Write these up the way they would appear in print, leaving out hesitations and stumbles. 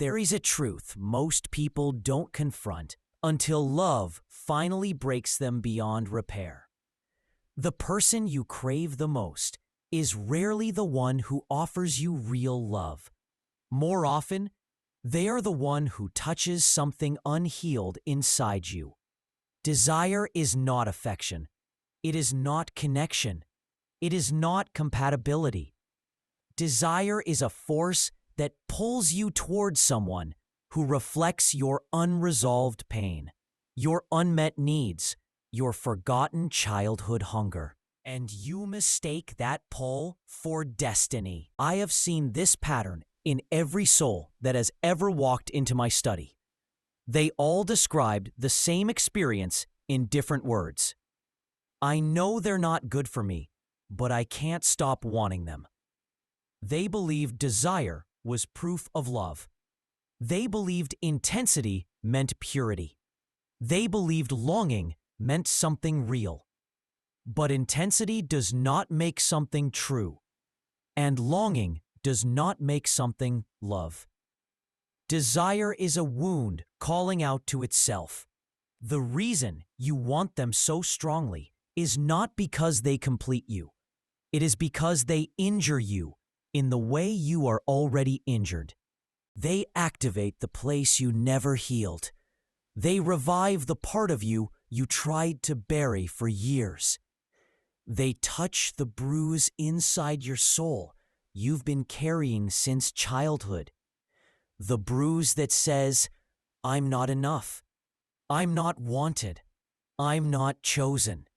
There is a truth most people don't confront until love finally breaks them beyond repair. The person you crave the most is rarely the one who offers you real love. More often, they are the one who touches something unhealed inside you. Desire is not affection. It is not connection. It is not compatibility. Desire is a force that pulls you towards someone who reflects your unresolved pain, your unmet needs, your forgotten childhood hunger. And you mistake that pull for destiny. I have seen this pattern in every soul that has ever walked into my study. They all described the same experience in different words. I know they're not good for me, but I can't stop wanting them. They believed desire was proof of love. They believed intensity meant purity. They believed longing meant something real. But intensity does not make something true, and longing does not make something love. Desire is a wound calling out to itself. The reason you want them so strongly is not because they complete you. It is because they injure you in the way you are already injured. They activate the place you never healed. They revive the part of you you tried to bury for years. They touch the bruise inside your soul you've been carrying since childhood. The bruise that says, I'm not enough. I'm not wanted. I'm not chosen.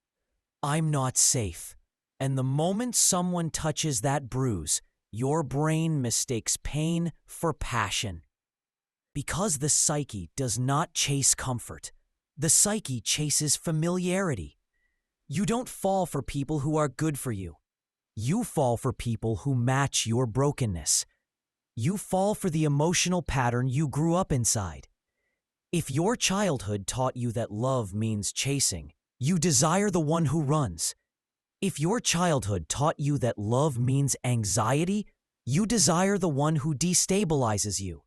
I'm not safe. And the moment someone touches that bruise, your brain mistakes pain for passion. Because the psyche does not chase comfort, the psyche chases familiarity. You don't fall for people who are good for you. You fall for people who match your brokenness. You fall for the emotional pattern you grew up inside. If your childhood taught you that love means chasing, you desire the one who runs. If your childhood taught you that love means anxiety, you desire the one who destabilizes you.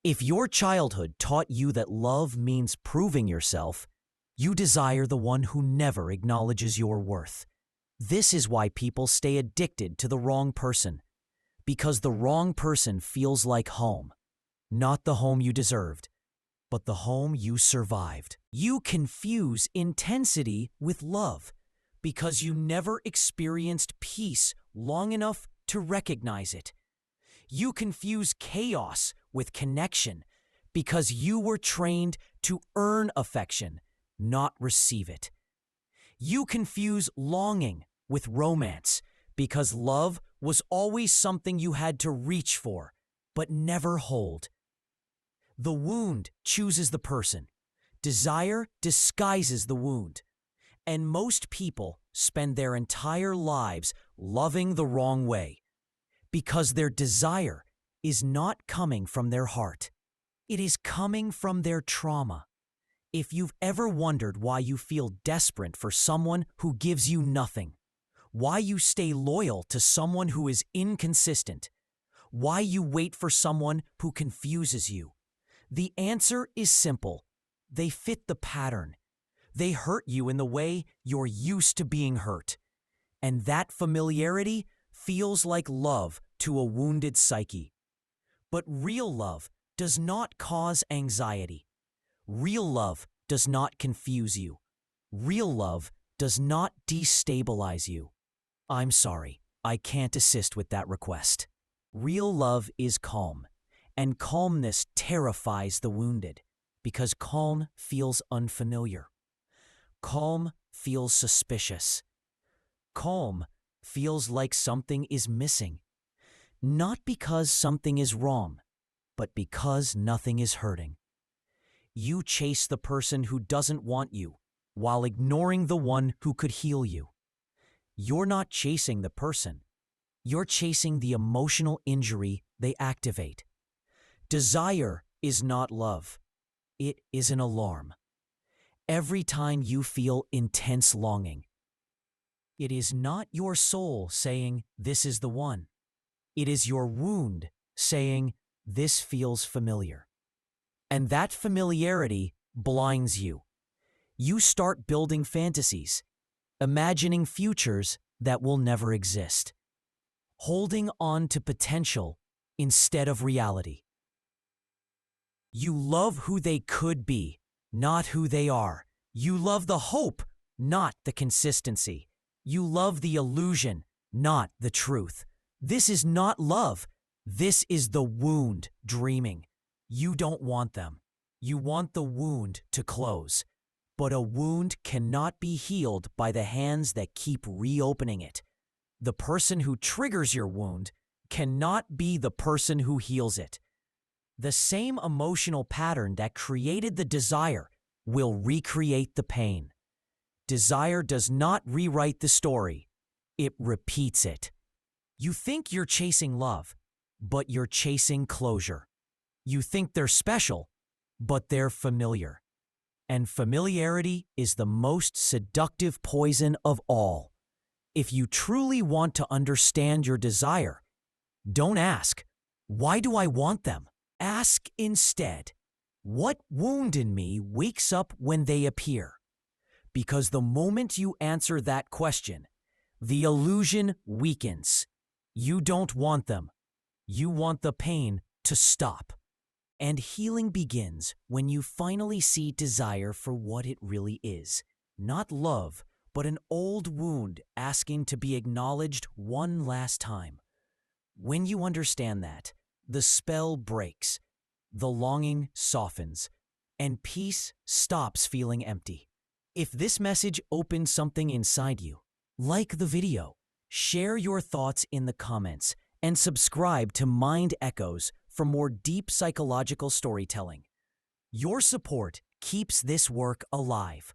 If your childhood taught you that love means proving yourself, you desire the one who never acknowledges your worth. This is why people stay addicted to the wrong person, because the wrong person feels like home, not the home you deserved, but the home you survived. You confuse intensity with love because you never experienced peace long enough to recognize it. You confuse chaos with connection because you were trained to earn affection, not receive it. You confuse longing with romance because love was always something you had to reach for, but never hold. The wound chooses the person. Desire disguises the wound. And most people spend their entire lives loving the wrong way because their desire is not coming from their heart. It is coming from their trauma. If you've ever wondered why you feel desperate for someone who gives you nothing, why you stay loyal to someone who is inconsistent, why you wait for someone who confuses you, the answer is simple. They fit the pattern. They hurt you in the way you're used to being hurt. And that familiarity feels like love to a wounded psyche. But real love does not cause anxiety. Real love does not confuse you. Real love does not destabilize you. I'm sorry, I can't assist with that request. Real love is calm, and calmness terrifies the wounded because calm feels unfamiliar. Calm feels suspicious. Calm feels like something is missing, not because something is wrong, but because nothing is hurting. You chase the person who doesn't want you while ignoring the one who could heal you. You're not chasing the person. You're chasing the emotional injury they activate. Desire is not love. It is an alarm. Every time you feel intense longing, it is not your soul saying, "This is the one." It is your wound saying, this feels familiar. And that familiarity blinds you. You start building fantasies, imagining futures that will never exist, holding on to potential instead of reality. You love who they could be, not who they are. You love the hope, not the consistency. You love the illusion, not the truth. This is not love. This is the wound dreaming. You don't want them. You want the wound to close. But a wound cannot be healed by the hands that keep reopening it. The person who triggers your wound cannot be the person who heals it. The same emotional pattern that created the desire will recreate the pain. Desire does not rewrite the story. It repeats it. You think you're chasing love, but you're chasing closure. You think they're special, but they're familiar. And familiarity is the most seductive poison of all. If you truly want to understand your desire, don't ask, "Why do I want them?" Ask instead, "What wound in me wakes up when they appear?" Because the moment you answer that question, the illusion weakens. You don't want them. You want the pain to stop. And healing begins when you finally see desire for what it really is. Not love, but an old wound asking to be acknowledged one last time. When you understand that, the spell breaks, the longing softens, and peace stops feeling empty. If this message opened something inside you, like the video, share your thoughts in the comments, and subscribe to Mind Echoes for more deep psychological storytelling. Your support keeps this work alive.